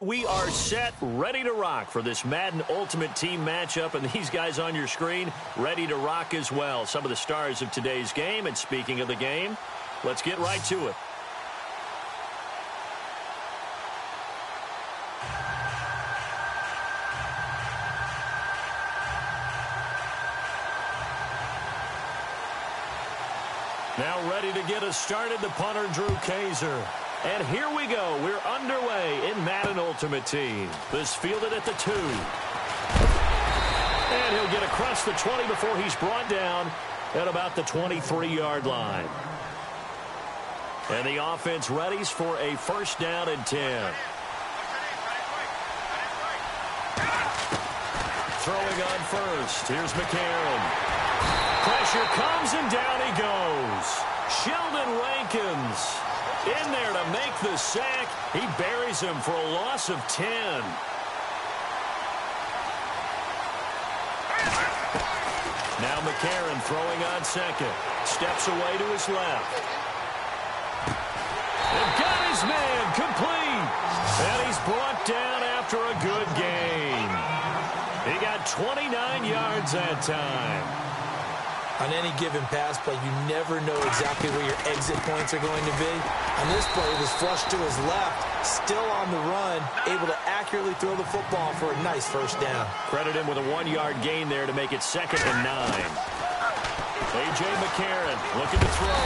We are set, ready to rock for this Madden Ultimate Team matchup, and these guys on your screen ready to rock as well. Some of the stars of today's game, and speaking of the game, let's get right to it. Now ready to get us started, the punter, Drew Kaiser. And here we go. We're underway in Madden Ultimate Team. This fielded at the 2. And he'll get across the 20 before he's brought down at about the 23-yard line. And the offense readies for a first down and 10. Throwing on first. Here's McCarron. Pressure comes and down he goes. Sheldon Rankins in there to make the sack. He buries him for a loss of 10. Now McCarron throwing on second. Steps away to his left. And got his man complete. And he's brought down after a good gain. He got 29 yards that time. On any given pass play, you never know exactly where your exit points are going to be. On this play, he was flushed to his left, still on the run, able to accurately throw the football for a nice first down. Credit him with a 1-yard gain there to make it 2nd and 9. A.J. McCarron looking to throw.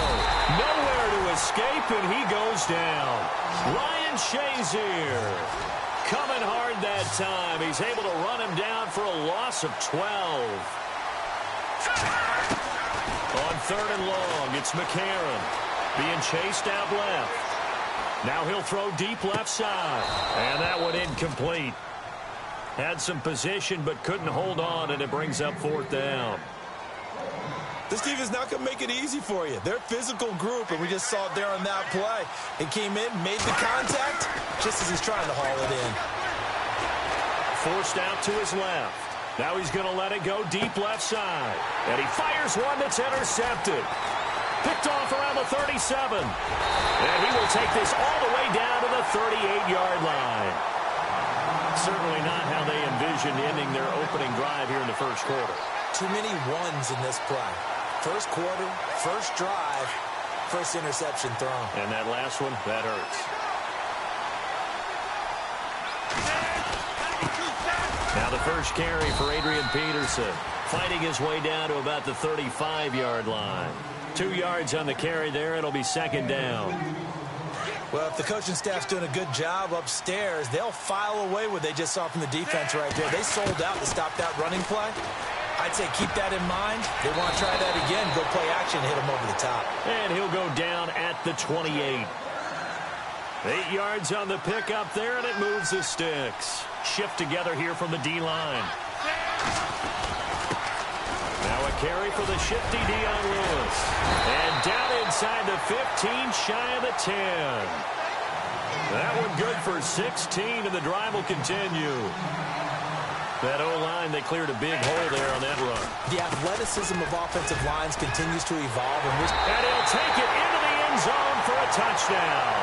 Nowhere to escape, and he goes down. Ryan Shazier coming hard that time. He's able to run him down for a loss of 12. On 3rd and long, it's McCarron being chased out left. Now he'll throw deep left side. And that one incomplete. Had some position but couldn't hold on, and it brings up 4th down. This team is not going to make it easy for you. They're a physical group, and we just saw it there on that play. He came in, made the contact, just as he's trying to haul it in. Forced out to his left. Now he's going to let it go deep left side. And he fires one that's intercepted. Picked off around the 37. And he will take this all the way down to the 38-yard line. Certainly not how they envisioned ending their opening drive here in the first quarter. Too many ones in this play. First quarter, first drive, first interception thrown. And that last one, that hurts. Now the first carry for Adrian Peterson, fighting his way down to about the 35-yard line. 2 yards on the carry there. It'll be 2nd down. Well, if the coaching staff's doing a good job upstairs, they'll file away what they just saw from the defense right there. They sold out to stop that running play. I'd say keep that in mind. They want to try that again, go play action, hit him over the top. And he'll go down at the 28. 8 yards on the pickup there, and it moves the sticks. Shift together here from the D-line. Now a carry for the shifty Dion Lewis. And down inside the 15, shy of the 10. That one good for 16, and the drive will continue. That O-line, they cleared a big hole there on that run. The athleticism of offensive lines continues to evolve. And he'll take it into the end zone for a touchdown.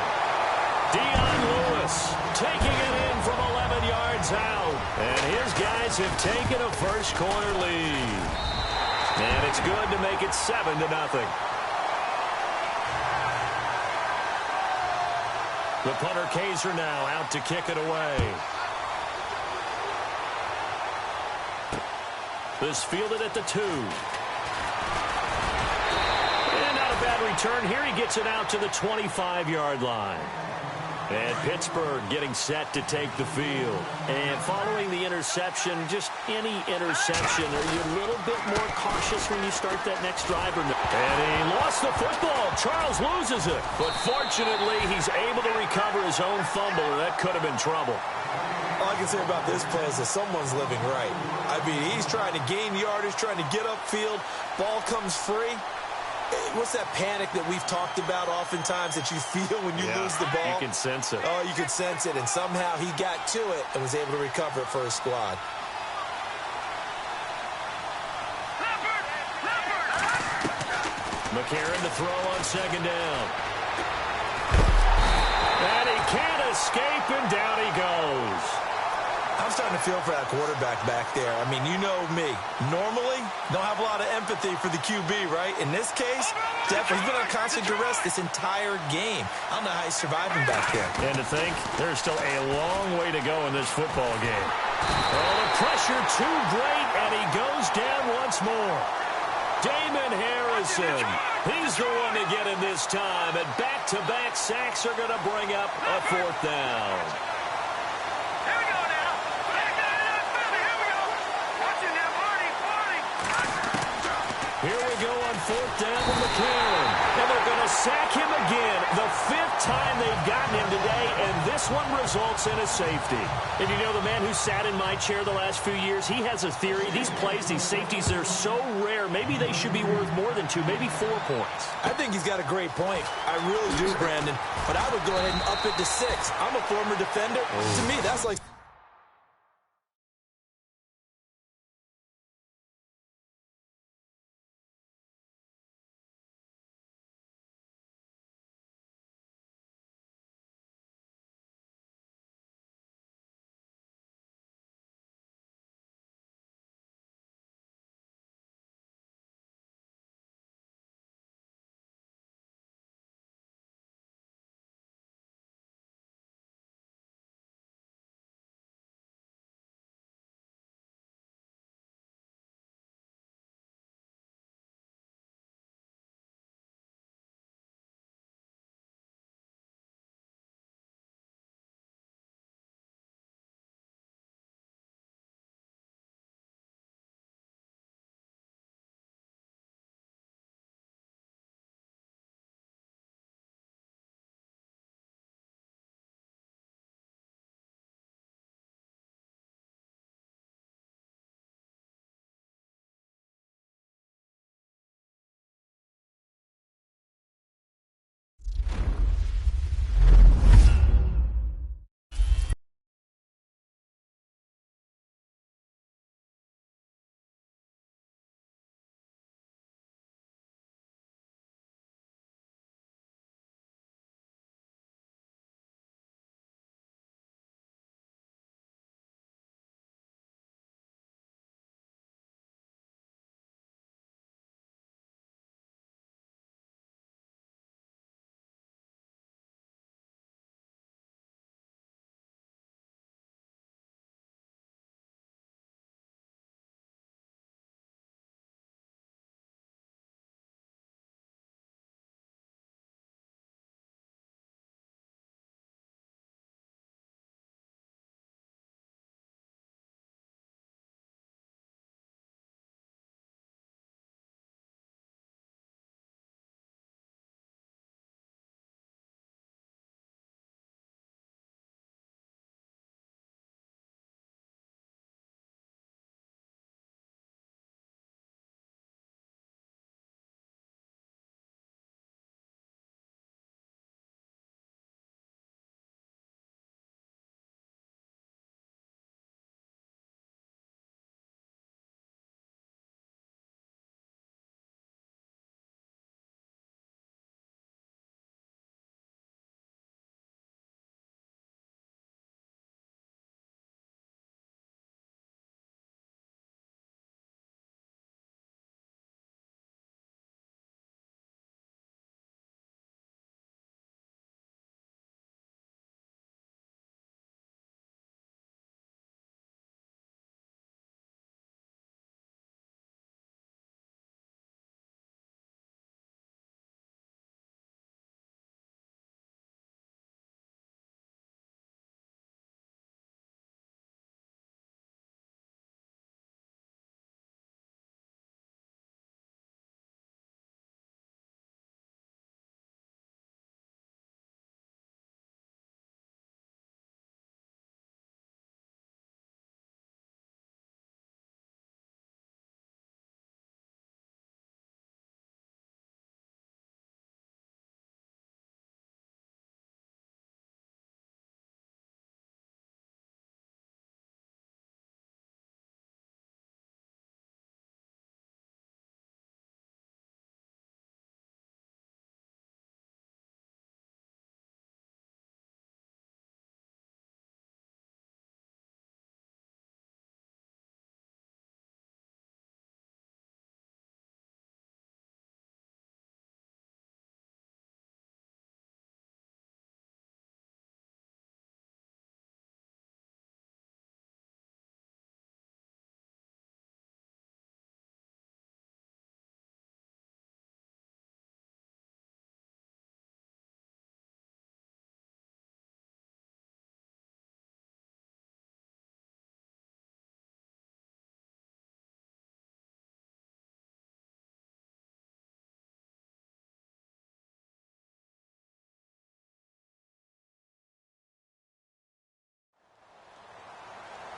Dion Lewis taking it in from 11 yards out. And his guys have taken a first quarter lead. And it's good to make it 7-0. The punter Kaiser now out to kick it away. This fielded at the 2. And not a bad return here. He gets it out to the 25-yard line. And Pittsburgh getting set to take the field. And following the interception, just any interception, are you a little bit more cautious when you start that next drive? Or no? And he lost the football. Charles loses it. But fortunately, he's able to recover his own fumble, or that could have been trouble. All I can say about this play is that someone's living right. I mean, he's trying to gain yardage, trying to get upfield. Ball comes free. What's that panic that we've talked about oftentimes that you feel when you lose the ball? You can sense it. Oh, you can sense it, and somehow he got to it and was able to recover it for his squad. McCarron to throw on 2nd down. And he can't escape, and down he goes. I'm starting to feel for that quarterback back there. I mean, you know me. Normally, don't have a lot of empathy for the QB, right? In this case, definitely, he's been on constant duress this entire game. I don't know how he's surviving back there. And to think, there's still a long way to go in this football game. Oh, the pressure too great, and he goes down once more. Damon Harrison, he's the one to get him this time, and back-to-back sacks are going to bring up a fourth down. Here we go on fourth down with McCarron. And they're going to sack him again. The fifth time they've gotten him today, and this one results in a safety. And you know, the man who sat in my chair the last few years, he has a theory. These plays, these safeties, they're so rare. Maybe they should be worth more than 2, maybe 4 points. I think he's got a great point. I really do, Brandon. But I would go ahead and up it to 6. I'm a former defender. To me, that's like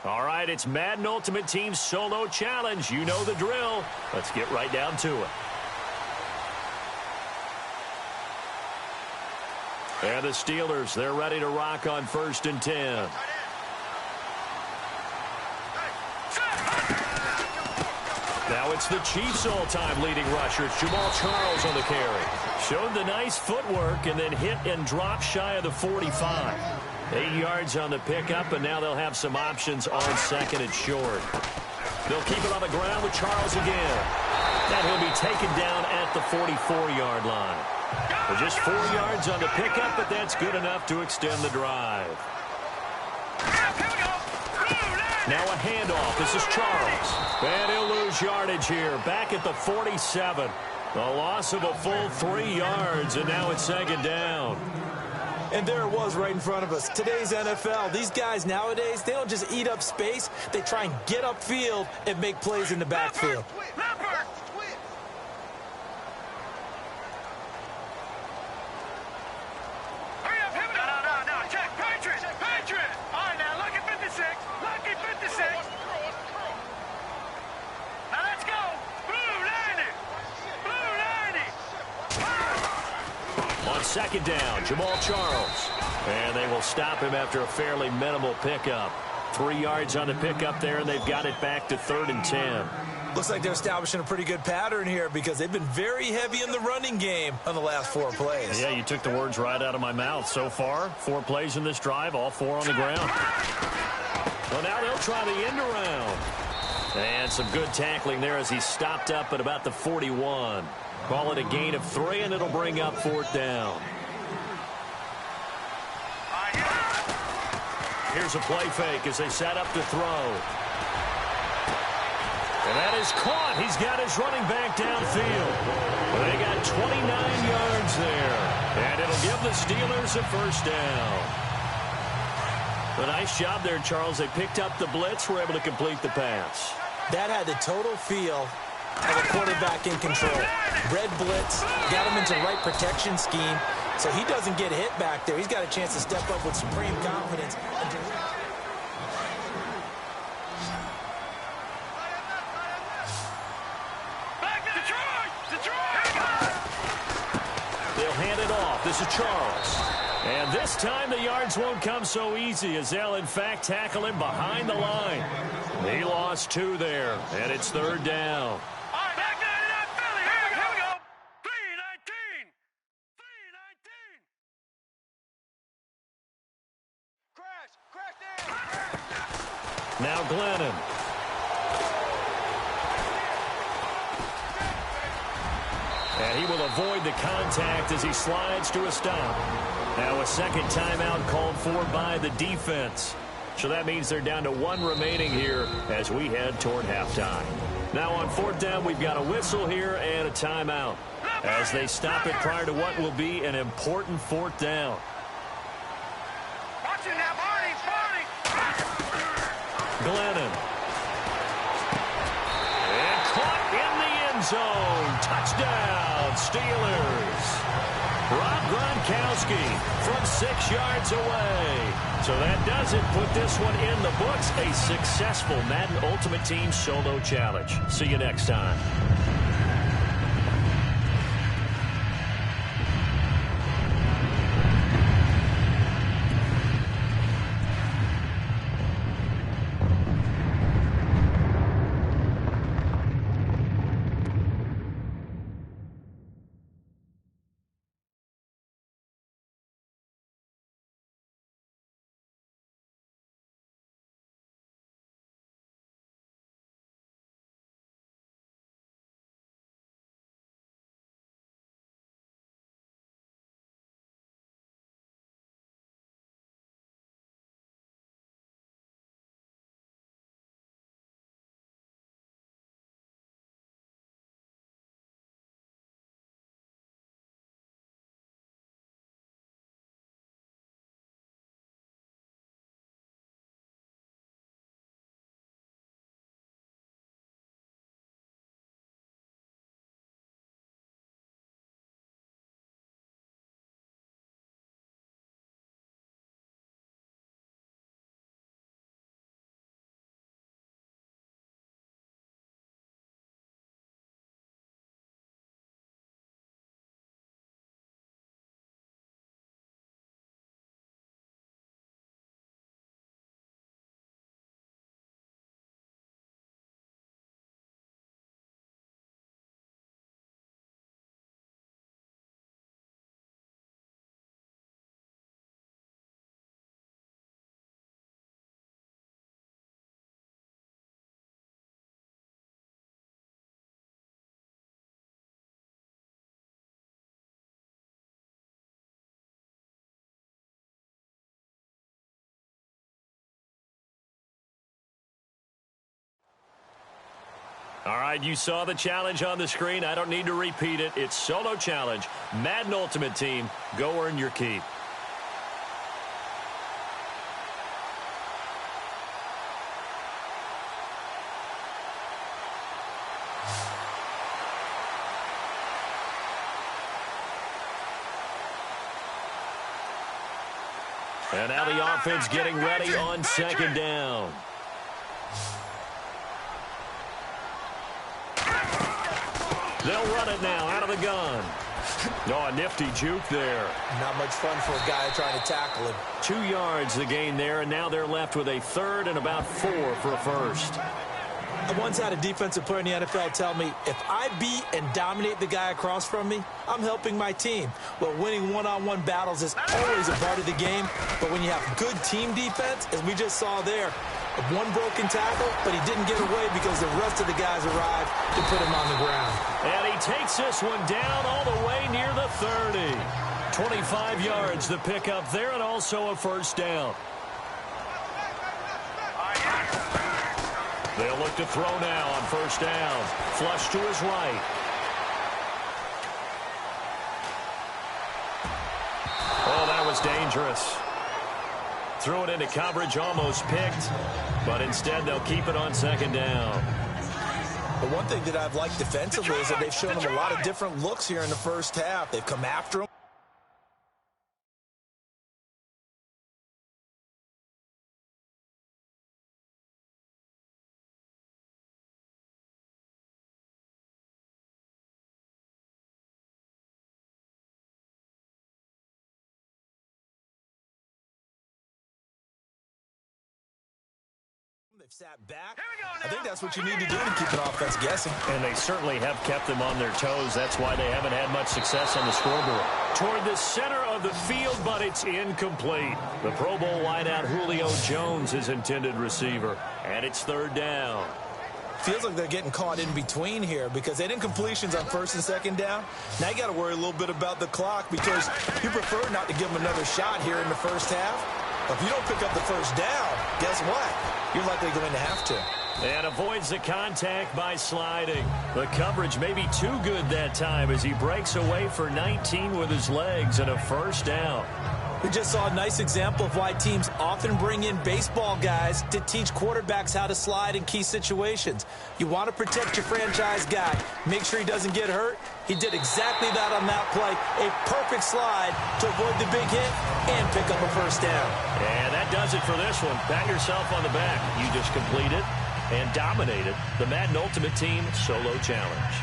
All right, it's Madden Ultimate Team Solo Challenge. You know the drill. Let's get right down to it. And the Steelers, they're ready to rock on 1st and 10. Now it's the Chiefs' all-time leading rusher, Jamal Charles on the carry. Showed the nice footwork and then hit and dropped shy of the 45. 8 yards on the pickup, and now they'll have some options on 2nd and short. They'll keep it on the ground with Charles again. And he'll be taken down at the 44-yard line. Well, just 4 yards on the pickup, but that's good enough to extend the drive. Now a handoff. This is Charles. And he'll lose yardage here. Back at the 47. A loss of a full 3 yards, and now it's 2nd down. And there it was right in front of us. Today's NFL, these guys nowadays, they don't just eat up space. They try and get upfield and make plays in the backfield. On 2nd down, Jamal Charles. And they will stop him after a fairly minimal pickup. 3 yards on the pickup there, and they've got it back to 3rd and 10. Looks like they're establishing a pretty good pattern here because they've been very heavy in the running game on the last 4 plays. Yeah, you took the words right out of my mouth. So far, 4 plays in this drive, all 4 on the ground. Well, now they'll try the end around. And some good tackling there as he stopped up at about the 41. Call it a gain of 3, and it'll bring up 4th down. Here's a play fake as they set up to throw. And that is caught. He's got his running back downfield. Well, they got 29 yards there. And it'll give the Steelers a 1st down. A nice job there, Charles. They picked up the blitz, were able to complete the pass. That had the total feel of a quarterback in control. Red blitz, got him into the right protection scheme, so he doesn't get hit back there. He's got a chance to step up with supreme confidence. They'll hand it off. This is Charles. And this time the yards won't come so easy as they'll, in fact, tackle him behind the line. He lost 2 there, and it's 3rd down. Now Glennon. And he will avoid the contact as he slides to a stop. Now a 2nd timeout called for by the defense. So that means they're down to 1 remaining here as we head toward halftime. Now on 4th down, we've got a whistle here and a timeout as they stop it prior to what will be an important 4th down. Glennon. And caught in the end zone. Touchdown, Steelers. Rob Gronkowski from 6 yards away. So that does it. Put this one in the books. A successful Madden Ultimate Team Solo Challenge. See you next time. All right, you saw the challenge on the screen. I don't need to repeat it. It's solo challenge. Madden Ultimate Team, go earn your keep. And now the offense getting ready on second down. They'll run it now out of the gun. Oh, a nifty juke there. Not much fun for a guy trying to tackle him. 2 yards the gain there, and now they're left with a third and about 4 for a first. I once had a defensive player in the NFL tell me, if I beat and dominate the guy across from me, I'm helping my team. Well, winning one-on-one battles is always a part of the game, but when you have good team defense, as we just saw there, one broken tackle, but he didn't get away because the rest of the guys arrived to put him on the ground. And he takes this one down all the way near the 30. 25 yards the pickup there, and also a first down. They'll look to throw now on first down. Flush to his right. Oh, that was dangerous. Threw it into coverage, almost picked, but instead they'll keep it on second down. But one thing that I've liked defensively is that they've shown him a lot of different looks here in the first half. They've come after him. They've sat back. I think that's what you need to do to keep an offense guessing. And they certainly have kept them on their toes. That's why they haven't had much success on the scoreboard. Toward the center of the field, but it's incomplete. The Pro Bowl wideout Julio Jones is intended receiver. And it's third down. Feels like they're getting caught in between here because they didn't completions on first and second down. Now you got to worry a little bit about the clock because you prefer not to give them another shot here in the first half. But if you don't pick up the first down, guess what? You're likely going to have to. And avoids the contact by sliding. The coverage may be too good that time as he breaks away for 19 with his legs and a first down. We just saw a nice example of why teams often bring in baseball guys to teach quarterbacks how to slide in key situations. You want to protect your franchise guy. Make sure he doesn't get hurt. He did exactly that on that play. A perfect slide to avoid the big hit and pick up a first down. And that does it for this one. Pat yourself on the back. You just completed and dominated the Madden Ultimate Team Solo Challenge.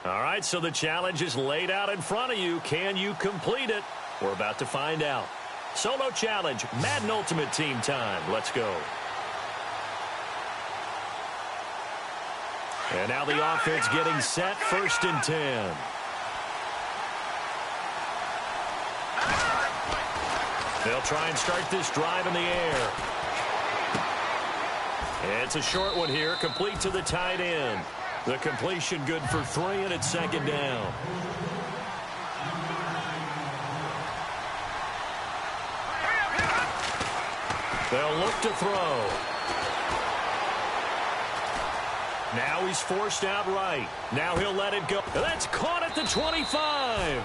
All right, so the challenge is laid out in front of you. Can you complete it? We're about to find out. Solo challenge, Madden Ultimate Team time. Let's go. And now the offense getting set, 1st and 10. They'll try and start this drive in the air. It's a short one here, complete to the tight end. The completion good for 3, and it's 2nd down. They'll look to throw. Now he's forced out right. Now he'll let it go. That's caught at the 25.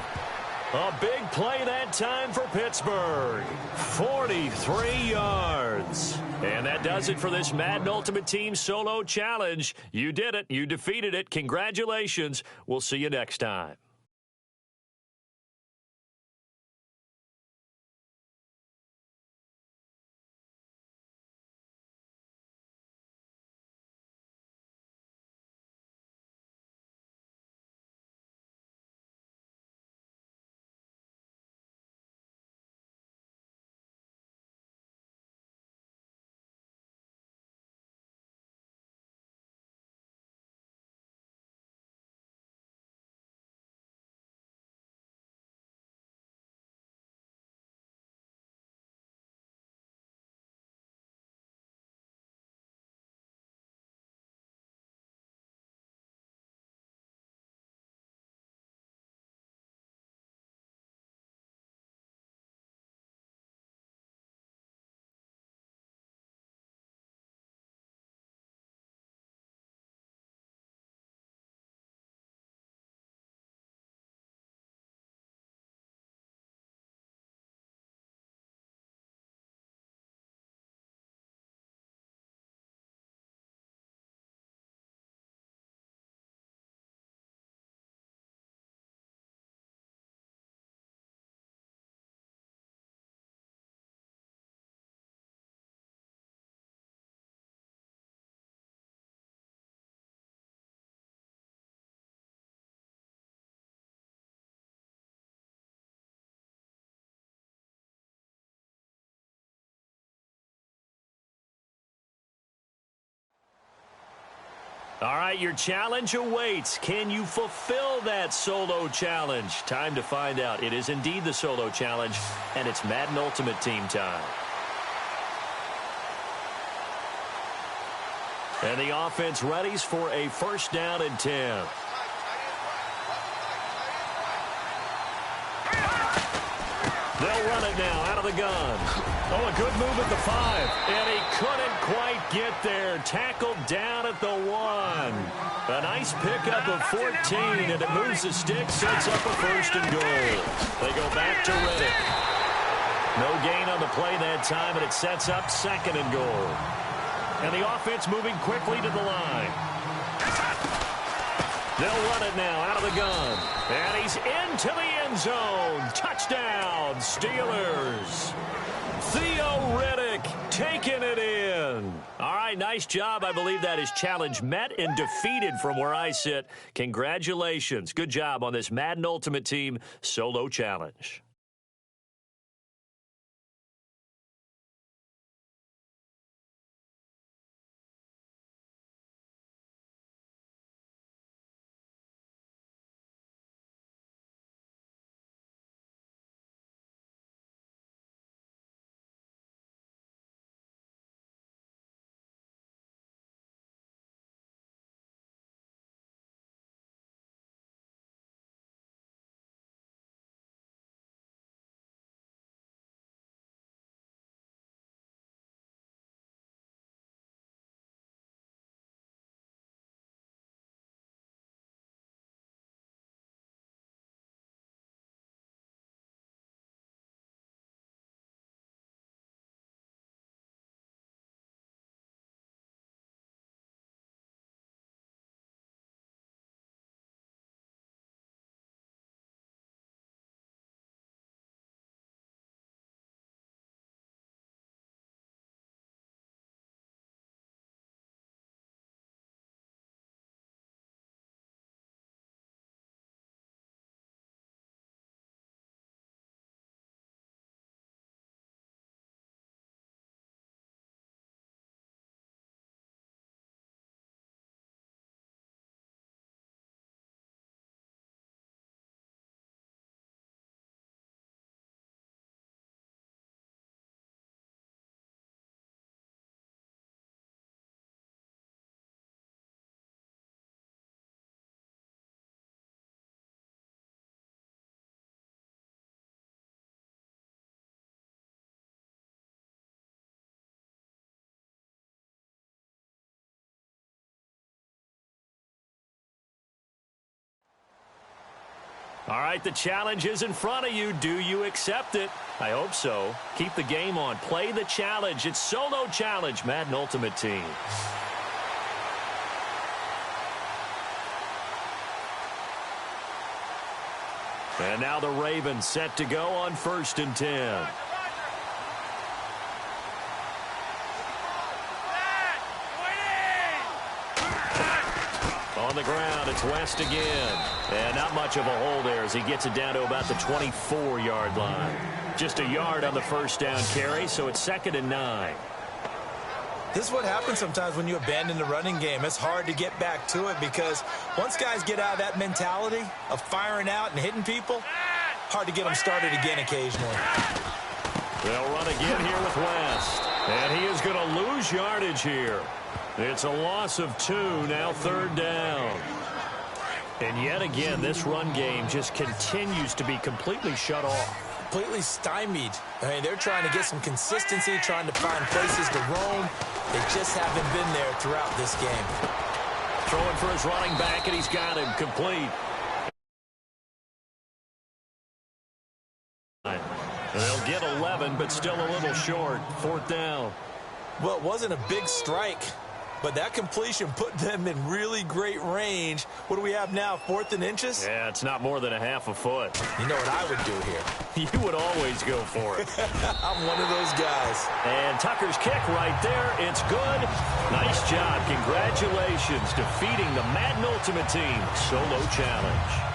A big play that time for Pittsburgh. 43 yards. And that does it for this Madden Ultimate Team Solo Challenge. You did it. You defeated it. Congratulations. We'll see you next time. All right, your challenge awaits. Can you fulfill that solo challenge? Time to find out. It is indeed the solo challenge, and it's Madden Ultimate Team time. And the offense readies for a 1st down and 10. They'll run it now out of the gun. Oh, a good move at the 5. And he couldn't quite get there. Tackled down at the 1. A nice pickup of 14, and it moves the stick, sets up a 1st and goal. They go back to Riddick. No gain on the play that time, and it sets up 2nd and goal. And the offense moving quickly to the line. They'll run it now out of the gun. And he's into the end zone. Touchdown, Steelers. Theo Riddick taking it in. All right, nice job. I believe that is challenge met and defeated from where I sit. Congratulations. Good job on this Madden Ultimate Team Solo Challenge. All right, the challenge is in front of you. Do you accept it? I hope so. Keep the game on. Play the challenge. It's Solo Challenge, Madden Ultimate Team. And now the Ravens set to go on 1st and 10. On the ground, it's West again. And not much of a hole there as he gets it down to about the 24-yard line. Just a yard on the first down carry, so it's 2nd and 9. This is what happens sometimes when you abandon the running game. It's hard to get back to it because once guys get out of that mentality of firing out and hitting people, hard to get them started again occasionally. They'll run again here with West. And he is going to lose yardage here. It's a loss of 2, now 3rd down. And yet again, this run game just continues to be completely shut off. Completely stymied. I mean, they're trying to get some consistency, trying to find places to roam. They just haven't been there throughout this game. Throwing for his running back, and he's got him complete. They'll get 11, but still a little short. 4th down. Well, it wasn't a big strike, but that completion put them in really great range. What do we have now, 4th and inches? Yeah, it's not more than a half a foot. You know what I would do here? You would always go for it. I'm one of those guys. And Tucker's kick right there. It's good. Nice job. Congratulations. Defeating the Madden Ultimate Team Solo Challenge.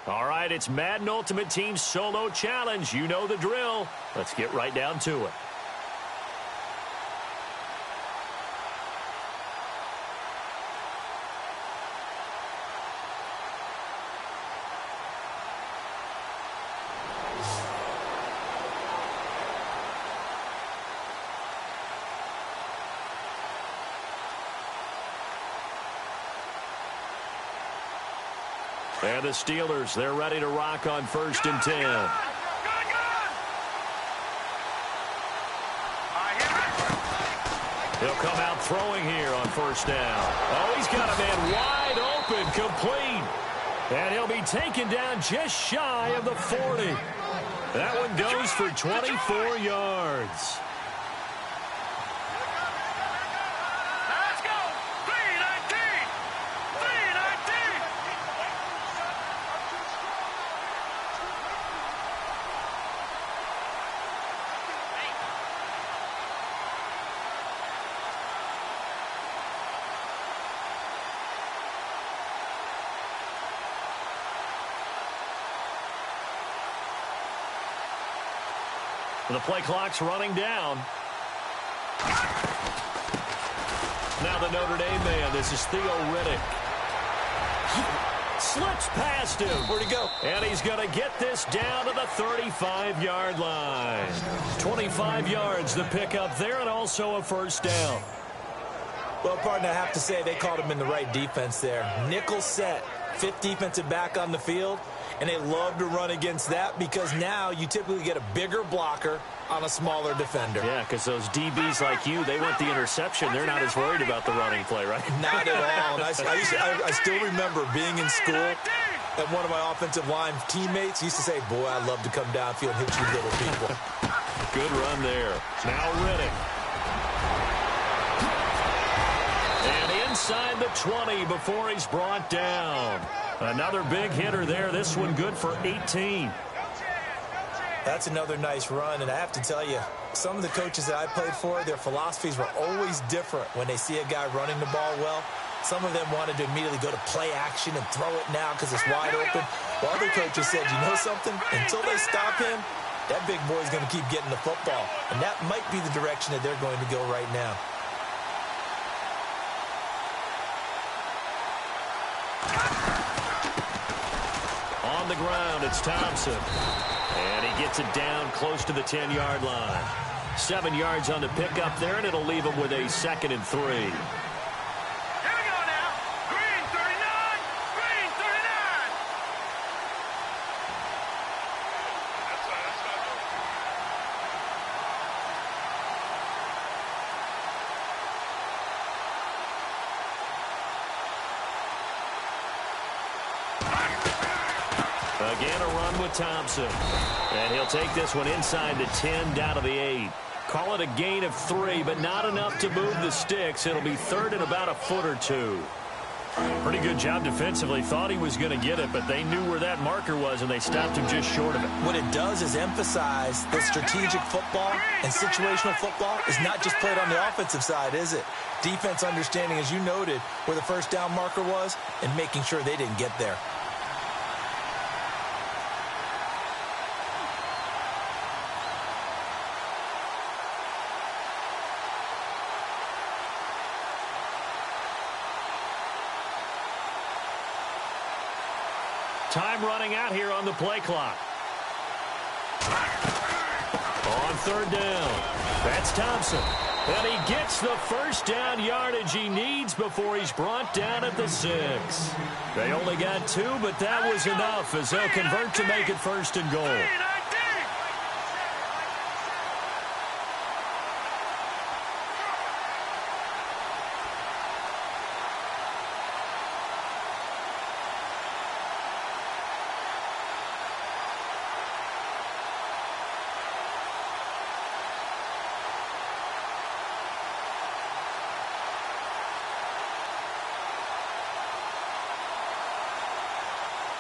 All right, it's Madden Ultimate Team Solo Challenge. You know the drill. Let's get right down to it. And the Steelers, they're ready to rock on 1st and 10. He'll come out throwing here on 1st down. Oh, he's got a man wide open, complete. And he'll be taken down just shy of the 40. That one goes for 24 yards. The play clock's running down. Now the Notre Dame man, this is Theo Riddick. Slips past him. Where'd he go? And he's going to get this down to the 35-yard line. 25 yards to pick up there, and also a 1st down. Well, partner, I have to say they called him in the right defense there. Nickel set, 5th defensive back on the field. And they love to run against that because now you typically get a bigger blocker on a smaller defender. Yeah, because those DBs like you, they want the interception. They're not as worried about the running play, right? Not at all. And I still remember being in school, and one of my offensive line teammates used to say, boy, I love to come downfield and hit you little people. Good run there. Now Riddick. And inside the 20 before he's brought down. Another big hitter there. This one good for 18. That's another nice run, and I have to tell you, some of the coaches that I played for, their philosophies were always different when they see a guy running the ball well. Some of them wanted to immediately go to play action and throw it now because it's wide open. While other coaches said, you know something? Until they stop him, that big boy's going to keep getting the football. And that might be the direction that they're going to go right now. On the ground, it's Thompson. And he gets it down close to the 10-yard line. 7 yards on the pickup there, and it'll leave him with a 2nd and 3. Here we go now. Green 39. Green 39. Again, a run with Thompson. And he'll take this one inside the 10, down to the 8. Call it a gain of 3, but not enough to move the sticks. It'll be 3rd and about a foot or 2. Pretty good job defensively. Thought he was going to get it, but they knew where that marker was, and they stopped him just short of it. What it does is emphasize that strategic football and situational football is not just played on the offensive side, is it? Defense understanding, as you noted, where the 1st down marker was and making sure they didn't get there. Time running out here on the play clock. On 3rd down, that's Thompson. And he gets the 1st down yardage he needs before he's brought down at the 6. They only got 2, but that was enough as they'll convert to make it 1st and goal.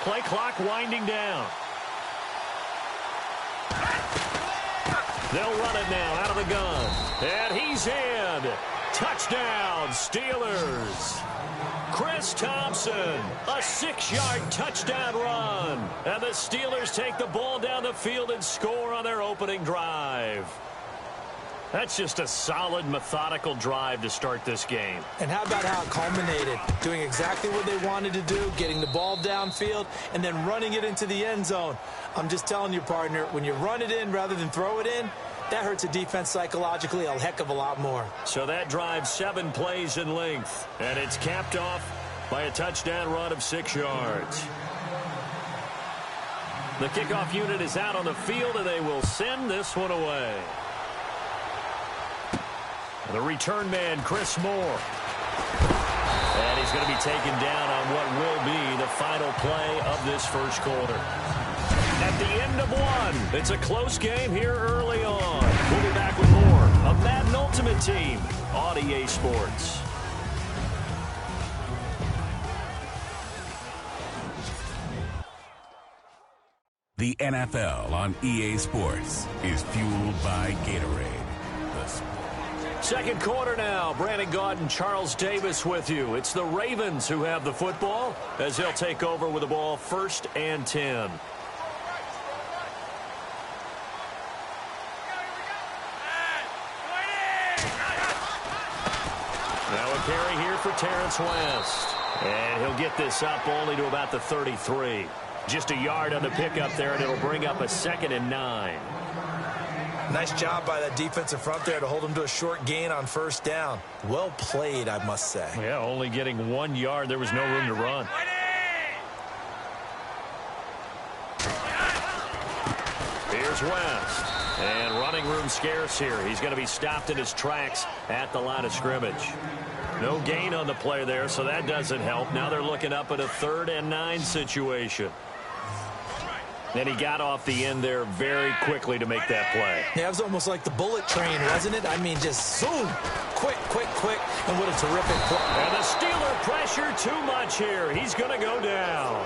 Play clock winding down. They'll run it now out of the gun. And he's in. Touchdown, Steelers. Chris Thompson, a 6-yard touchdown run. And the Steelers take the ball down the field and score on their opening drive. That's just a solid, methodical drive to start this game. And how about how it culminated? Doing exactly what they wanted to do, getting the ball downfield, and then running it into the end zone. I'm just telling you, partner, when you run it in rather than throw it in, that hurts a defense psychologically a heck of a lot more. So that drives 7 plays in length, and it's capped off by a touchdown run of 6 yards. The kickoff unit is out on the field, and they will send this one away. The return man, Chris Moore. And he's going to be taken down on what will be the final play of this first quarter. At the end of one, it's a close game here early on. We'll be back with more of Madden Ultimate Team on EA Sports. The NFL on EA Sports is fueled by Gatorade. Second quarter now. Brandon Gaud and Charles Davis with you. It's the Ravens who have the football as they'll take over with the ball 1st and 10. Now a carry here for Terrence West. And he'll get this up only to about the 33. Just a yard on the pickup there, and it'll bring up a 2nd and 9. Nice job by that defensive front there to hold him to a short gain on 1st down. Well played, I must say. Yeah, only getting 1 yard. There was no room to run. Here's West. And running room scarce here. He's going to be stopped in his tracks at the line of scrimmage. No gain on the play there, so that doesn't help. Now they're looking up at a 3rd and 9 situation. And he got off the end there very quickly to make that play. Yeah, it was almost like the bullet train, wasn't it? I mean, just zoom. Quick, quick, quick. And what a terrific play. And the Steeler pressure too much here. He's going to go down.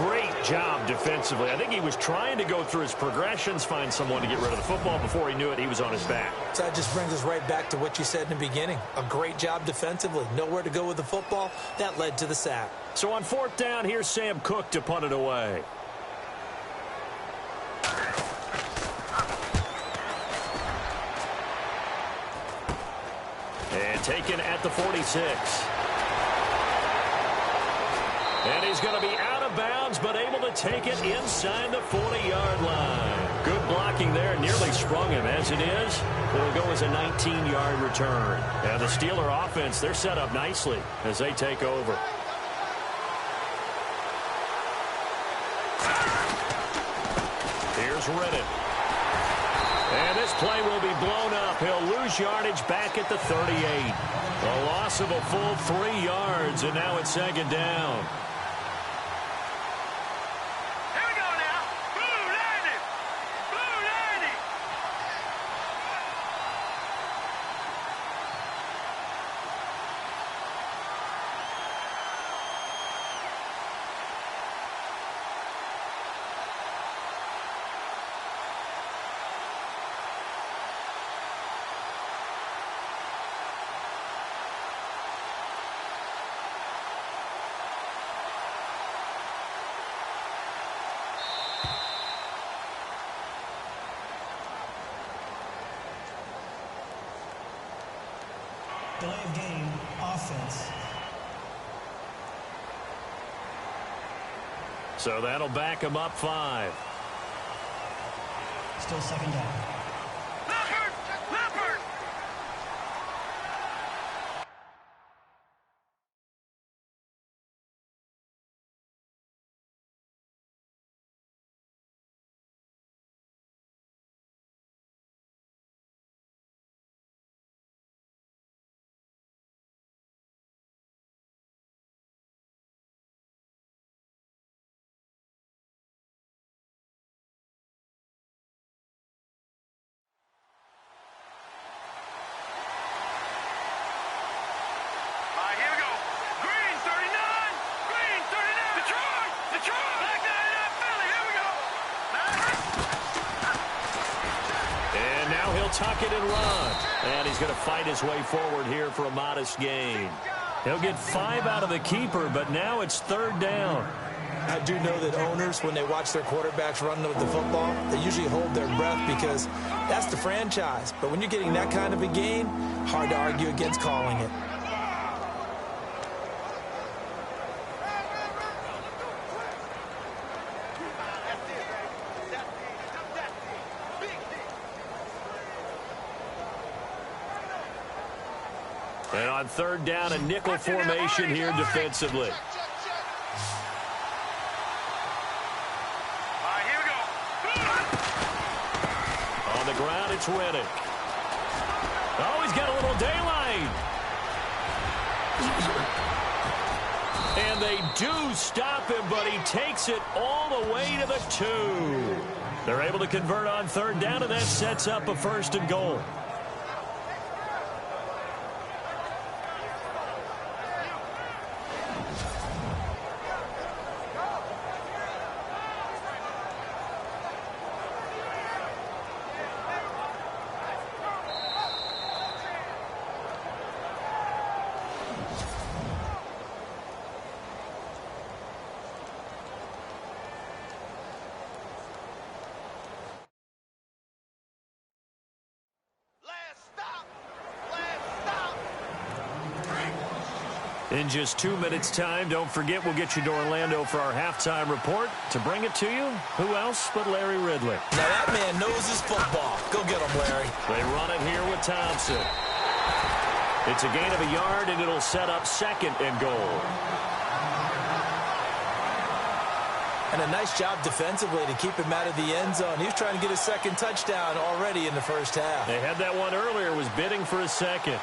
Great job defensively. I think he was trying to go through his progressions, find someone to get rid of the football. Before he knew it, he was on his back. So that just brings us right back to what you said in the beginning. A great job defensively. Nowhere to go with the football. That led to the sack. So on 4th down, here's Sam Cook to punt it away. And taken at the 46. And he's going to be out of bounds, but able to take it inside the 40-yard line. Good blocking there. Nearly sprung him. As it is, it'll go as a 19-yard return. And the Steeler offense, they're set up nicely as they take over. Here's Reddit. And this play will be blown up. He'll lose yardage back at the 38. A loss of a full 3 yards, and now it's 2nd down. Delay of game, offense. So that'll back him up 5. Still 2nd down. Tuck it and run. And he's going to fight his way forward here for a modest gain. He'll get 5 out of the keeper, but now it's 3rd down. I do know that owners, when they watch their quarterbacks run with the football, they usually hold their breath because that's the franchise. But when you're getting that kind of a game, hard to argue against calling it. And on 3rd down, a nickel formation here defensively. On the ground, it's Reddick. Oh, he's got a little daylight. And they do stop him, but he takes it all the way to the 2. They're able to convert on 3rd down, and that sets up a 1st and goal. In just 2 minutes' time, don't forget we'll get you to Orlando for our halftime report. To bring it to you, who else but Larry Ridley? Now that man knows his football. Go get him, Larry. They run it here with Thompson. It's a gain of a yard, and it'll set up 2nd and goal. And a nice job defensively to keep him out of the end zone. He was trying to get his 2nd touchdown already in the 1st half. They had that one earlier, was bidding for a 2nd.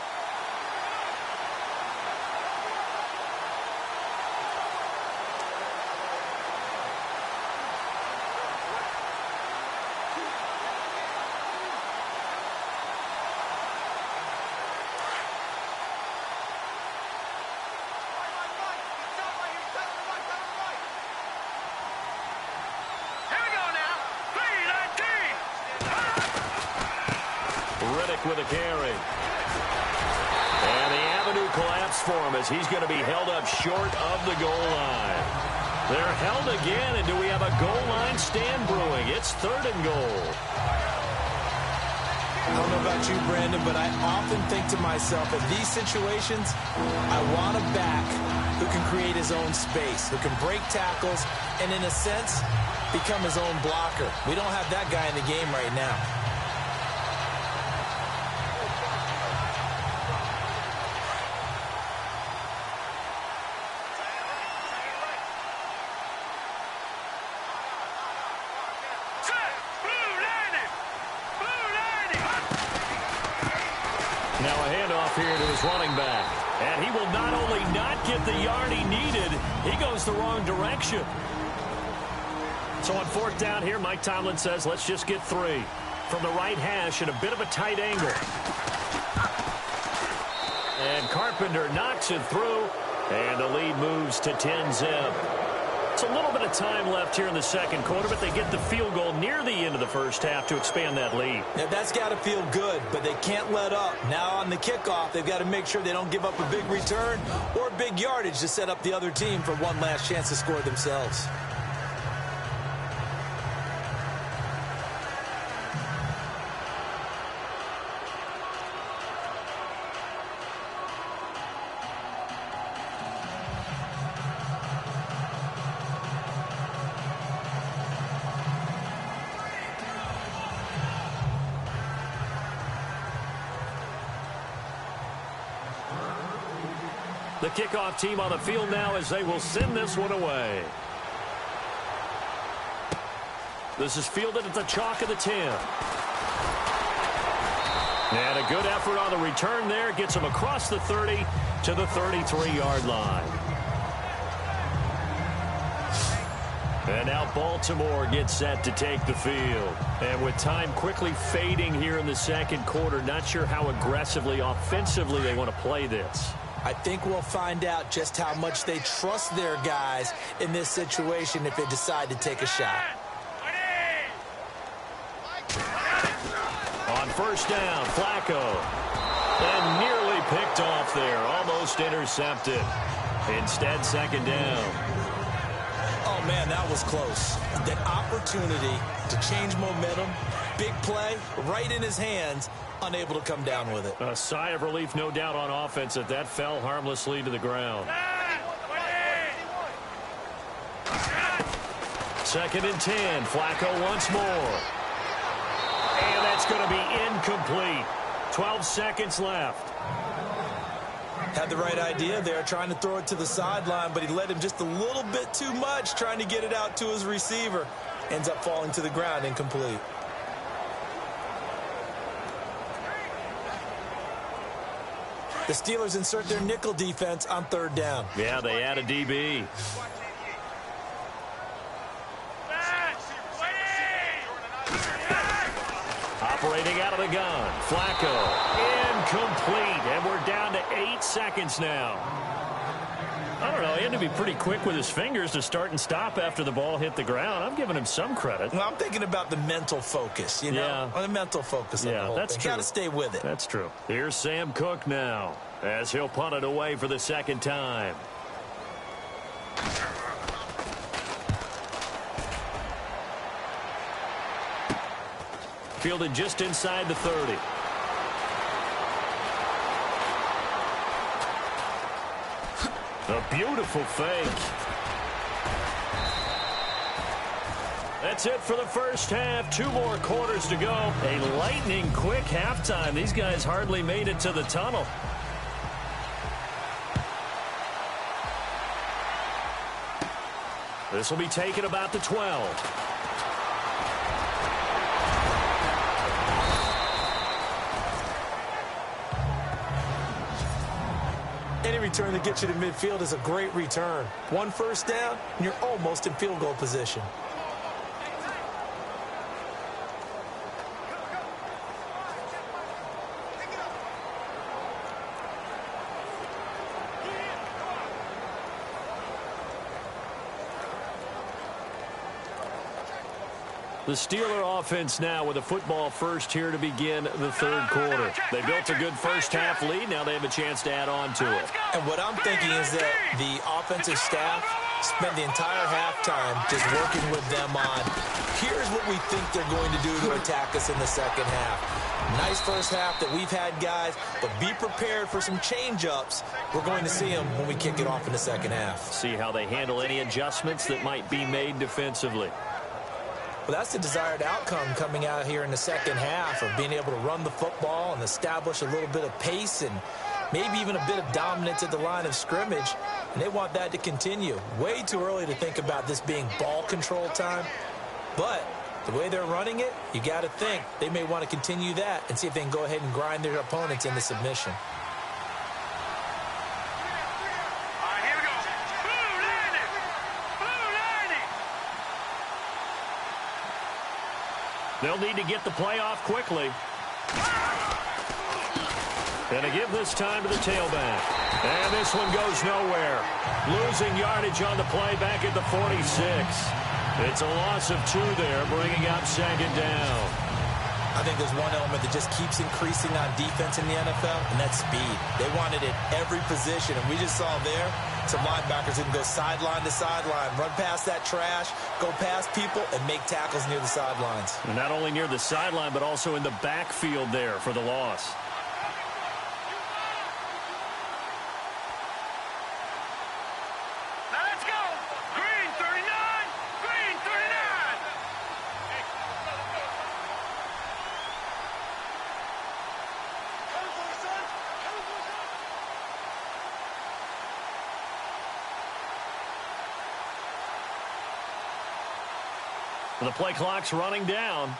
With a carry. And the avenue collapsed for him as he's going to be held up short of the goal line. They're held again, and do we have a goal line stand brewing? It's 3rd and goal. I don't know about you, Brandon, but I often think to myself, in these situations, I want a back who can create his own space, who can break tackles, and in a sense, become his own blocker. We don't have that guy in the game right now. Now a handoff here to his running back. And he will not only not get the yard he needed, he goes the wrong direction. So on 4th down here, Mike Tomlin says, let's just get 3. From the right hash at a bit of a tight angle. And Carpenter knocks it through. And the lead moves to 10-zip. It's a little bit of time left here in the 2nd quarter, but they get the field goal near the end of the 1st half to expand that lead. Now, that's got to feel good, but they can't let up. Now on the kickoff, they've got to make sure they don't give up a big return or big yardage to set up the other team for one last chance to score themselves. The kickoff team on the field now as they will send this one away. This is fielded at the chalk of the 10. And a good effort on the return there. Gets him across the 30 to the 33-yard line. And now Baltimore gets set to take the field. And with time quickly fading here in the 2nd quarter, not sure how aggressively, offensively they want to play this. I think we'll find out just how much they trust their guys in this situation if they decide to take a shot. On 1st down, Flacco. And nearly picked off there, almost intercepted. Instead, second down. Oh, man, that was close. The opportunity to change momentum, big play, right in his hands, unable to come down with it. A sigh of relief, no doubt, on offense that fell harmlessly to the ground. Second and 10. Flacco once more. And that's going to be incomplete. 12 seconds left. Had the right idea there, trying to throw it to the sideline, but he led him just a little bit too much, trying to get it out to his receiver. Ends up falling to the ground, incomplete. The Steelers insert their nickel defense on third down. Yeah, they add a DB. Operating out of the gun. Flacco. Incomplete. And we're down to 8 seconds now. I don't know. He had to be pretty quick with his fingers to start and stop after the ball hit the ground. I'm giving him some credit. Well, I'm thinking about the mental focus, you know? Yeah. The mental focus on the whole that's thing. true. Got to stay with it. That's true. Here's Sam Cook now, as he'll punt it away for the second time. Fielded just inside the 30. A beautiful fake. That's it for the first half. 2 more quarters to go. A lightning quick halftime. These guys hardly made it to the tunnel. This will be taken about the 12. Any return that gets you to midfield is a great return. 1 first down, and you're almost in field goal position. The Steeler offense now with a football first here to begin the third quarter. They built a good first half lead. Now they have a chance to add on to it. And what I'm thinking is that the offensive staff spent the entire halftime just working with them on, here's what we think they're going to do to attack us in the second half. Nice first half that we've had, guys, but be prepared for some change-ups. We're going to see them when we kick it off in the second half. See how they handle any adjustments that might be made defensively. Well, that's the desired outcome coming out here in the second half of being able to run the football and establish a little bit of pace and maybe even a bit of dominance at the line of scrimmage. And they want that to continue. Way too early to think about this being ball control time. But the way they're running it, you got to think they may want to continue that and see if they can go ahead and grind their opponents into submission. They'll need to get the play off quickly. And to give this time to the tailback. And this one goes nowhere. Losing yardage on the play back at the 46. It's a loss of 2 there, bringing up second down. I think there's one element that just keeps increasing on defense in the NFL, and that's speed. They want it at every position, and we just saw there some linebackers who can go sideline to sideline, run past that trash, go past people, and make tackles near the sidelines. And not only near the sideline, but also in the backfield there for the loss. Let's go! Green 39! Green 39! The play clock's running down.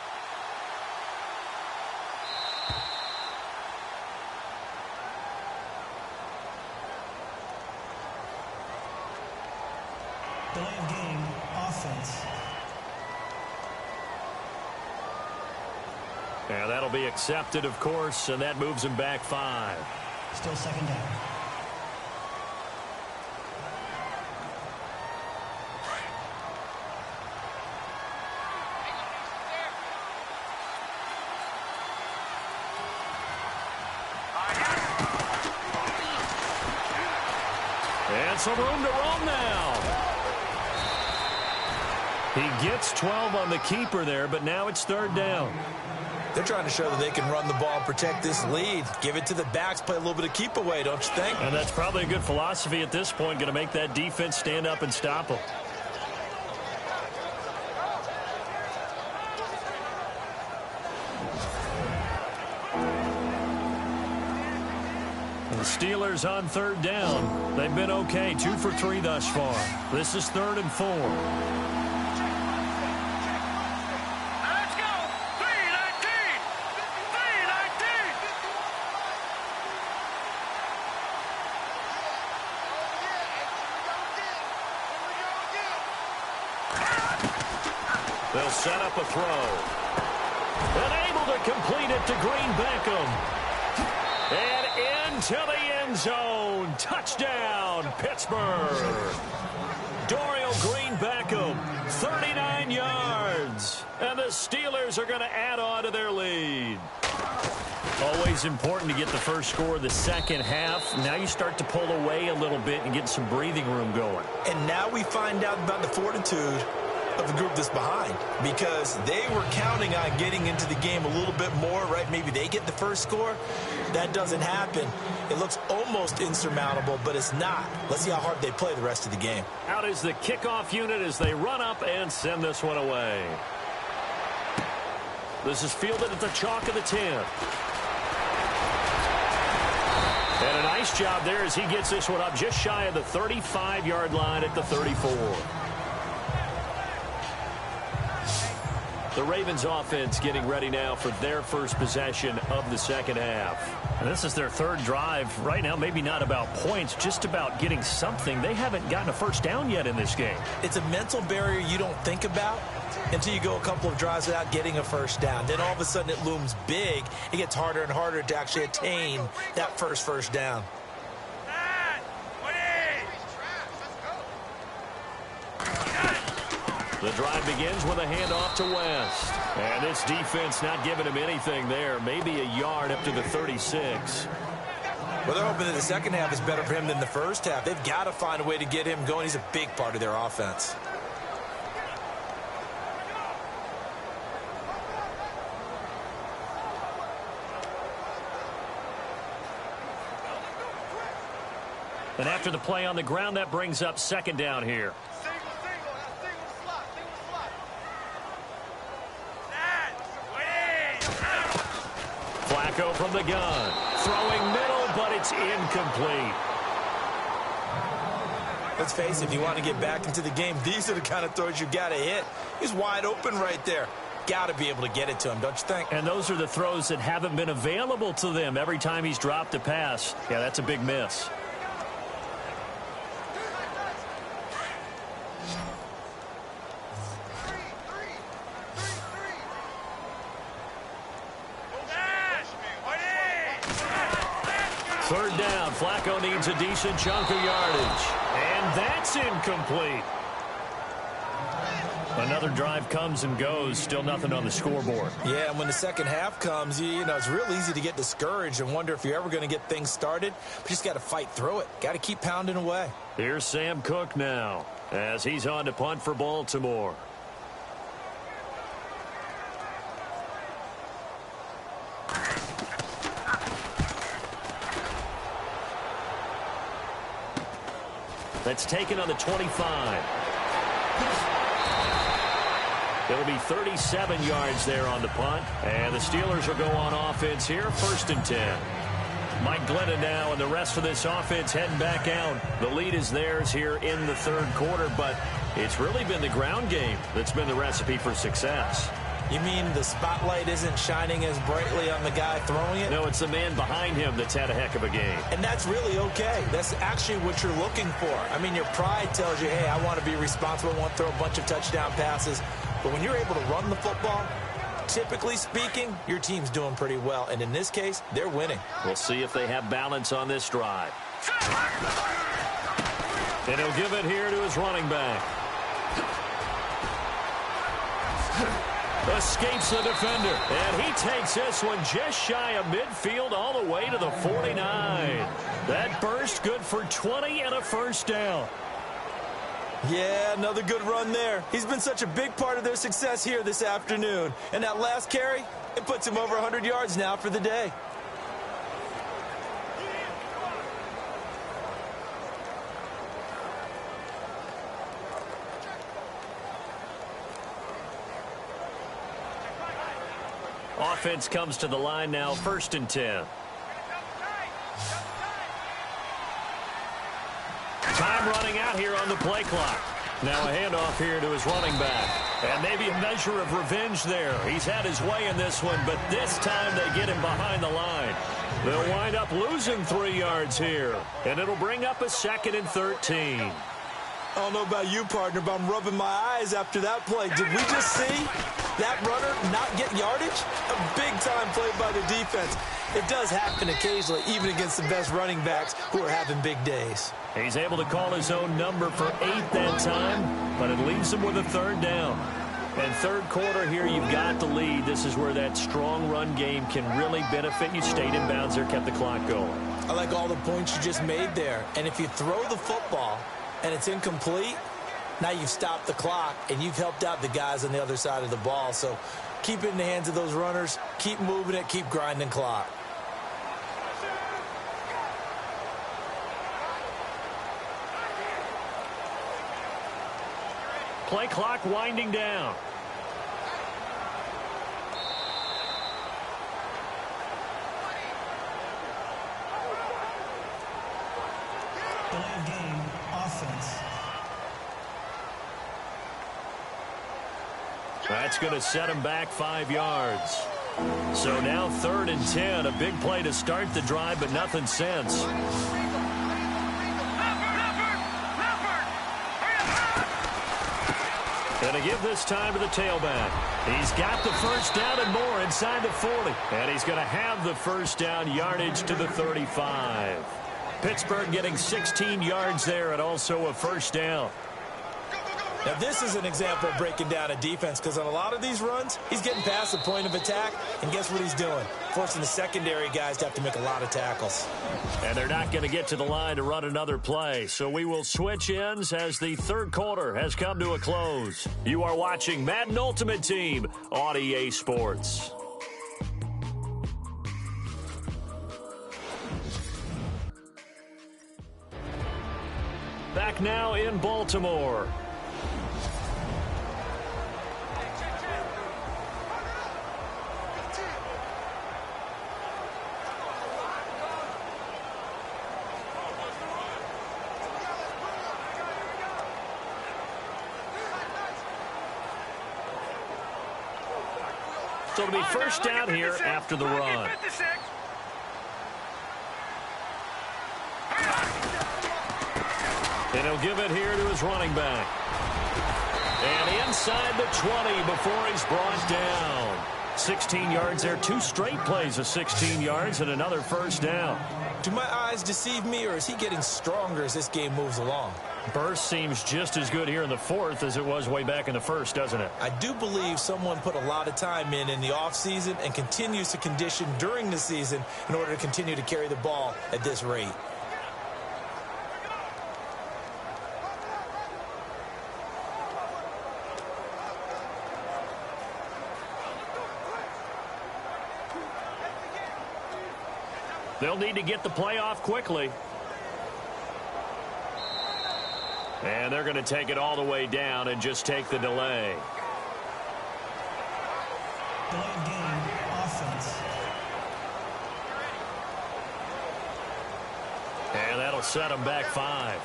Delay of game, offense. Yeah, that'll be accepted, of course, and that moves him back 5. Still second down. some room to roam now. He gets 12 on the keeper there, but now it's third down. They're trying to show that they can run the ball and protect this lead. Give it to the backs, play a little bit of keep away, don't you think? And that's probably a good philosophy at this point, going to make that defense stand up and stop them. The Steelers on third down. They've been okay, 2 for 3 thus far. This is 3rd and 4. Let's go! 319! 319! They'll set up a throw. And able to complete it to Green Beckham. And into the end zone. Touchdown, Pittsburgh. Dorial Green Beckham, 39 yards. And the Steelers are going to add on to their lead. Always important to get the first score of the second half. Now you start to pull away a little bit and get some breathing room going. And now we find out about the fortitude of the group that's behind, because they were counting on getting into the game a little bit more, right? Maybe they get the first score. That doesn't happen. It looks almost insurmountable, but it's not. Let's see how hard they play the rest of the game. Out is the kickoff unit as they run up and send this one away. This is fielded at the chalk of the 10. And a nice job there as he gets this one up just shy of the 35-yard line at the 34. The Ravens offense getting ready now for their first possession of the second half. And this is their third drive. Right now, maybe not about points, just about getting something. They haven't gotten a first down yet in this game. It's a mental barrier you don't think about until you go a couple of drives without getting a first down. Then all of a sudden it looms big. It gets harder and harder to actually attain that first down. The drive begins with a handoff to West. And this defense not giving him anything there. Maybe a yard up to the 36. Well, they're hoping that the second half is better for him than the first half. They've got to find a way to get him going. He's a big part of their offense. And after the play on the ground, that brings up second down here. Flacco from the gun. Throwing middle, but it's incomplete. Let's face it, if you want to get back into the game, these are the kind of throws you got to hit. He's wide open right there. Got to be able to get it to him, don't you think? And those are the throws that haven't been available to them every time he's dropped a pass. Yeah, that's a big miss. Third down, Flacco needs a decent chunk of yardage. And that's incomplete. Another drive comes and goes, still nothing on the scoreboard. Yeah, and when the second half comes, you know, it's real easy to get discouraged and wonder if you're ever going to get things started. But you just got to fight through it. Got to keep pounding away. Here's Sam Cook now as he's on to punt for Baltimore. That's taken on the 25. It'll be 37 yards there on the punt. And the Steelers will go on offense here, 1st and 10. Mike Glennon now and the rest of this offense heading back out. The lead is theirs here in the third quarter, but it's really been the ground game that's been the recipe for success. You mean the spotlight isn't shining as brightly on the guy throwing it? No, it's the man behind him that's had a heck of a game. And that's really okay. That's actually what you're looking for. I mean, your pride tells you, hey, I want to be responsible. I want to throw a bunch of touchdown passes. But when you're able to run the football, typically speaking, your team's doing pretty well. And in this case, they're winning. We'll see if they have balance on this drive. And he'll give it here to his running back. Escapes the defender, and he takes this one just shy of midfield all the way to the 49. That burst good for 20 and a first down. Yeah, another good run there. He's been such a big part of their success here this afternoon. And that last carry, it puts him over 100 yards now for the day. Offense comes to the line now, 1st and 10. Time running out here on the play clock. Now a handoff here to his running back. And maybe a measure of revenge there. He's had his way in this one, but this time they get him behind the line. They'll wind up losing 3 yards here. And it'll bring up a 2nd and 13. I don't know about you, partner, but I'm rubbing my eyes after that play. Did we just see that runner not get yardage? A big-time play by the defense. It does happen occasionally, even against the best running backs who are having big days. He's able to call his own number for 8 that time, but it leaves him with a 3rd down. And 3rd quarter here, you've got the lead. This is where that strong run game can really benefit you. Stayed in bounds there, kept the clock going. I like all the points you just made there. And if you throw the football and it's incomplete, now you've stopped the clock and you've helped out the guys on the other side of the ball. So keep it in the hands of those runners. Keep moving it. Keep grinding clock. Play clock winding down. Delay of game, offense. That's going to set him back 5 yards. So now 3rd and 10. A big play to start the drive, but nothing since. Going to give this time to the tailback. He's got the 1st down and more inside the 40. And he's going to have the 1st down, yardage to the 35. Pittsburgh getting 16 yards there and also a 1st down. Now, this is an example of breaking down a defense, because on a lot of these runs, he's getting past the point of attack, and guess what he's doing? Forcing the secondary guys to have to make a lot of tackles. And they're not going to get to the line to run another play, so we will switch ends as the 3rd quarter has come to a close. You are watching Madden Ultimate Team on EA Sports. Back now in Baltimore. So it'll be 1st down here after the run. And he'll give it here to his running back. And inside the 20 before he's brought down. 16 yards there. 2 straight plays of 16 yards and another 1st down. Do my eyes deceive me, or is he getting stronger as this game moves along? Burst seems just as good here in the 4th as it was way back in the 1st, doesn't it? I do believe someone put a lot of time in the offseason and continues to condition during the season in order to continue to carry the ball at this rate. They'll need to get the play off quickly. And they're going to take it all the way down and just take the delay. Delay of game, offense. And that'll set them back 5.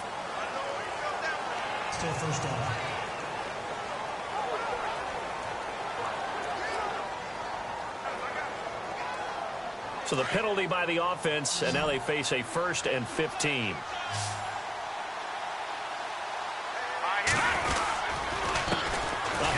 Still 1st down. So the penalty by the offense, and now they face a 1st and 15.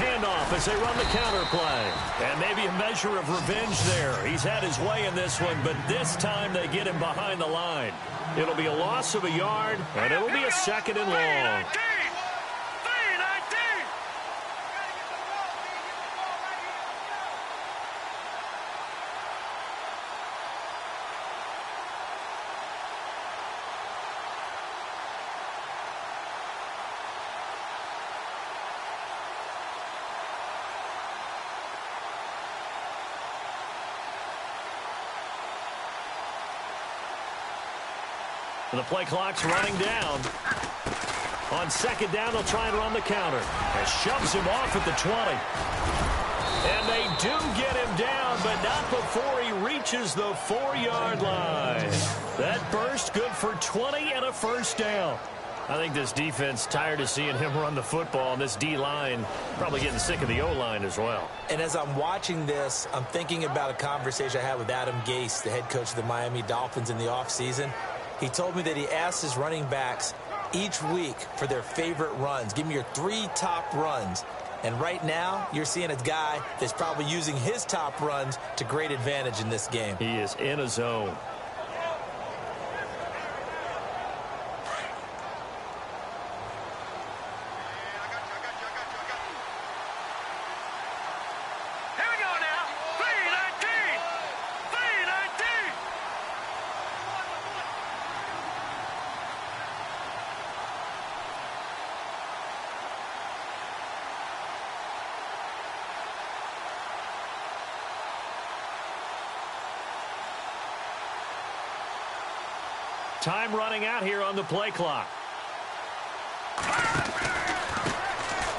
Handoff as they run the counter play. And maybe a measure of revenge there. He's had his way in this one, but this time they get him behind the line. It'll be a loss of a yard, and it'll be a 2nd and long. The play clock's running down. On second down, they'll try and run the counter. And shoves him off at the 20. And they do get him down, but not before he reaches the 4-yard line. That burst good for 20 and a first down. I think this defense tired of seeing him run the football, and this D-line probably getting sick of the O-line as well. And as I'm watching this, I'm thinking about a conversation I had with Adam Gase, the head coach of the Miami Dolphins in the offseason. He told me that he asked his running backs each week for their favorite runs. Give me your 3 top runs. And right now, you're seeing a guy that's probably using his top runs to great advantage in this game. He is in a zone. Here we go now. 319. 319. Time running out here on the play clock.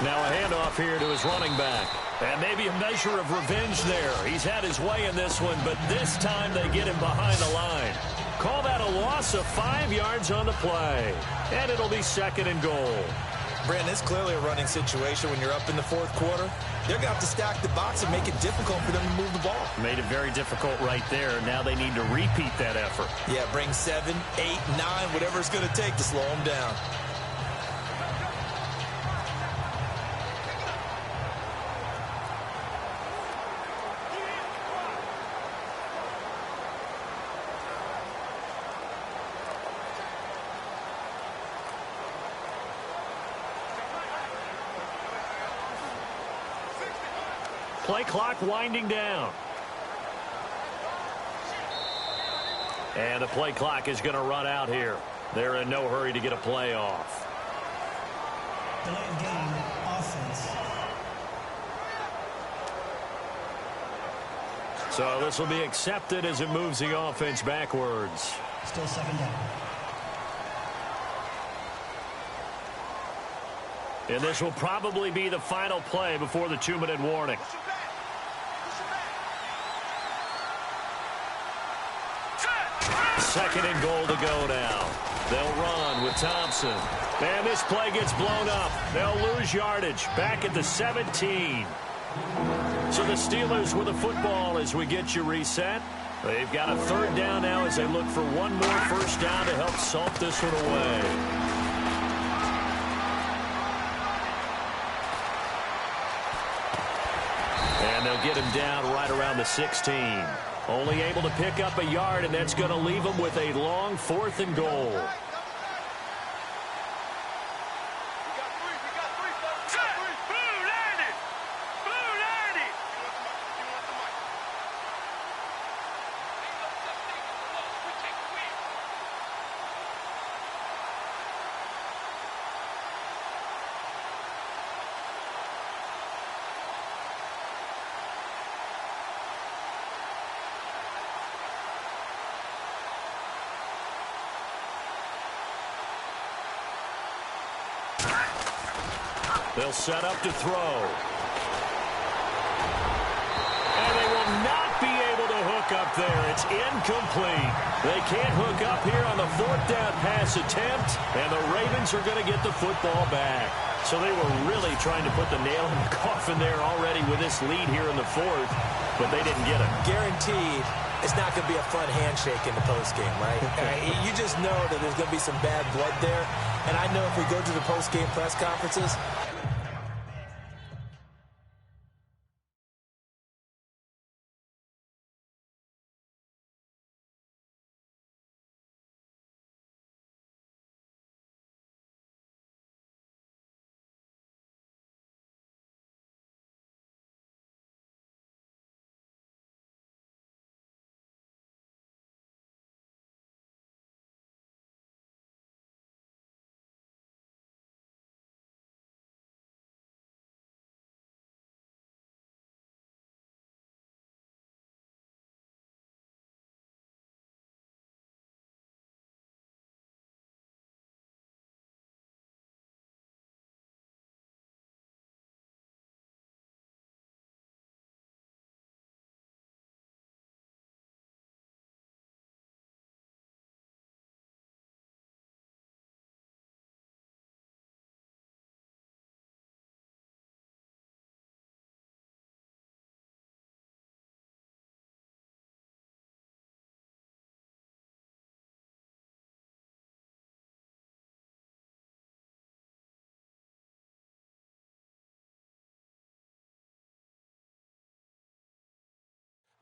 Now a handoff here to his running back. And maybe a measure of revenge there. He's had his way in this one, but this time they get him behind the line. Call that a loss of 5 yards on the play. And it'll be second and goal. Brandon, it's clearly a running situation when you're up in the fourth quarter. They're going to have to stack the box and make it difficult for them to move the ball. Made it very difficult right there. Now they need to repeat that effort. Yeah, bring 7, 8, 9, whatever it's going to take to slow them down. Play clock winding down. And the play clock is going to run out here. They're in no hurry to get a play off. Delay of game, offense. So this will be accepted as it moves the offense backwards. Still second down. And this will probably be the final play before the 2-minute warning. Second and goal to go now. They'll run with Thompson. And this play gets blown up. They'll lose yardage back at the 17. So the Steelers with the football as we get you reset. They've got a third down now as they look for one more first down to help salt this one away. And they'll get him down right around the 16. Only able to pick up a yard, and that's going to leave him with a long 4th and goal. They'll set up to throw. And they will not be able to hook up there. It's incomplete. They can't hook up here on the 4th down pass attempt, and the Ravens are going to get the football back. So they were really trying to put the nail in the coffin there already with this lead here in the 4th, but they didn't get it. Guaranteed it's not going to be a fun handshake in the postgame, right? You just know that there's going to be some bad blood there. And I know if we go to the postgame press conferences,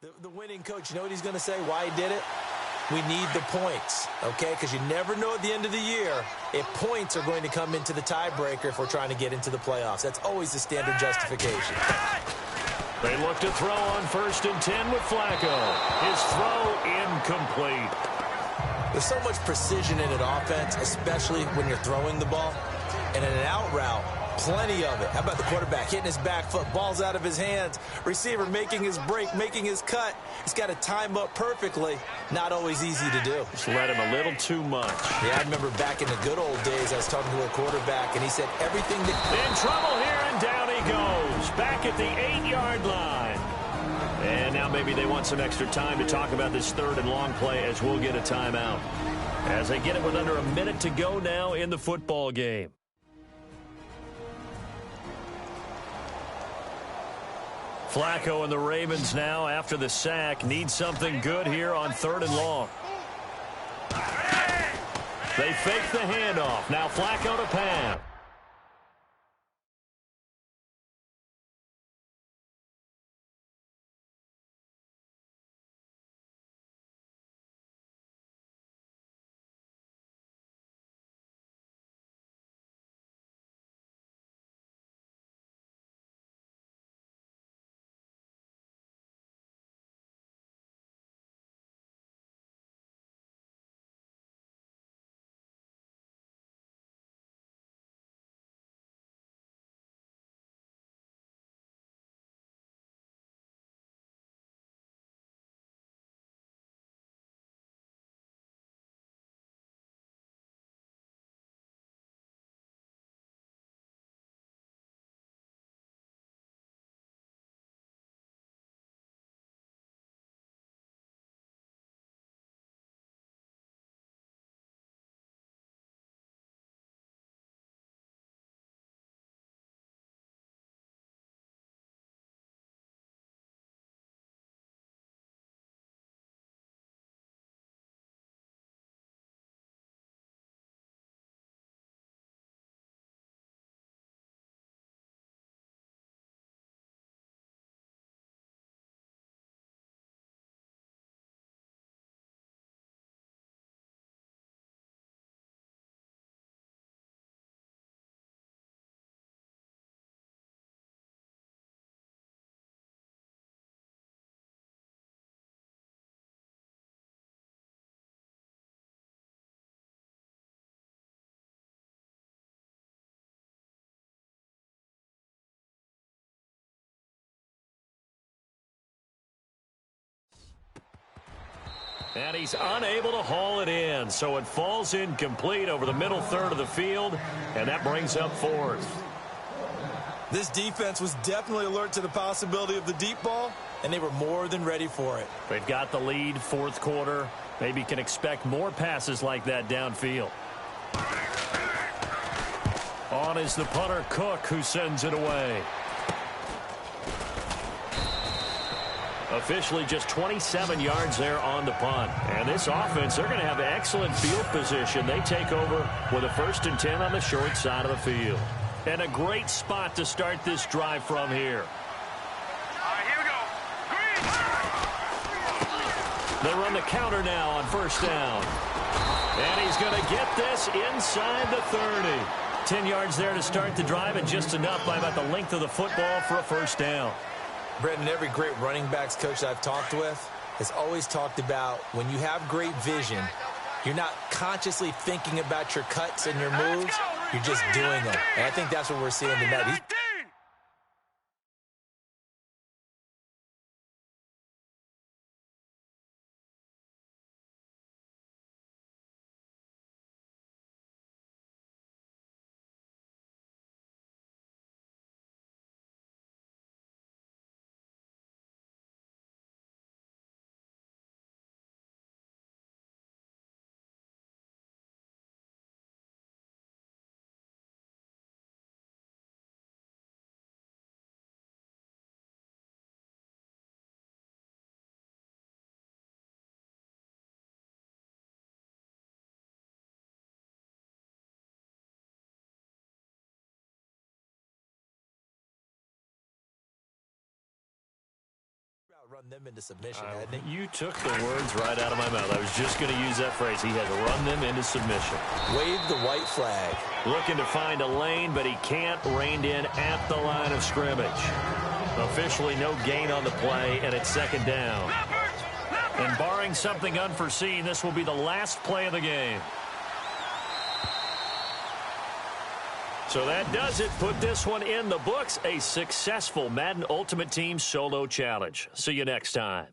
The winning coach, you know what he's going to say, why he did it? We need the points, okay? Because you never know at the end of the year if points are going to come into the tiebreaker if we're trying to get into the playoffs. That's always the standard justification. They look to throw on 1st and 10 with Flacco. His throw incomplete. There's so much precision in an offense, especially when you're throwing the ball. And in an out route, plenty of it. How about the quarterback hitting his back foot, balls out of his hands, receiver making his break, making his cut. He's got to time up perfectly. Not always easy to do. Just let him a little too much. Yeah, I remember back in the good old days, I was talking to a quarterback, and he said everything that... In trouble here, and down he goes. Back at the 8-yard line. And now maybe they want some extra time to talk about this 3rd and long play as we'll get a timeout. As they get it with under a minute to go now in the football game. Flacco and the Ravens now, after the sack, need something good here on 3rd and long. They fake the handoff. Now Flacco to pass. And he's unable to haul it in, so it falls incomplete over the middle third of the field, and that brings up 4th. This defense was definitely alert to the possibility of the deep ball, and they were more than ready for it. They've got the lead, 4th quarter. Maybe can expect more passes like that downfield. On is the punter, Cook, who sends it away. Officially just 27 yards there on the punt. And this offense, they're going to have excellent field position. They take over with a 1st and 10 on the short side of the field. And a great spot to start this drive from here. All right, here we go. Green. They run the counter now on 1st down. And he's going to get this inside the 30. 10 yards there to start the drive, and just enough by about the length of the football for a 1st down. Brendan, every great running backs coach I've talked with has always talked about when you have great vision, you're not consciously thinking about your cuts and your moves, you're just doing them. And I think that's what we're seeing tonight. Run them into submission, hadn't he? You took the words right out of my mouth. I was just going to use that phrase. He has run them into submission. Wave the white flag. Looking to find a lane, but he can't. Reined in at the line of scrimmage. Officially no gain on the play, and it's second down. And barring something unforeseen, this will be the last play of the game. So that does it. Put this one in the books. A successful Madden Ultimate Team solo challenge. See you next time.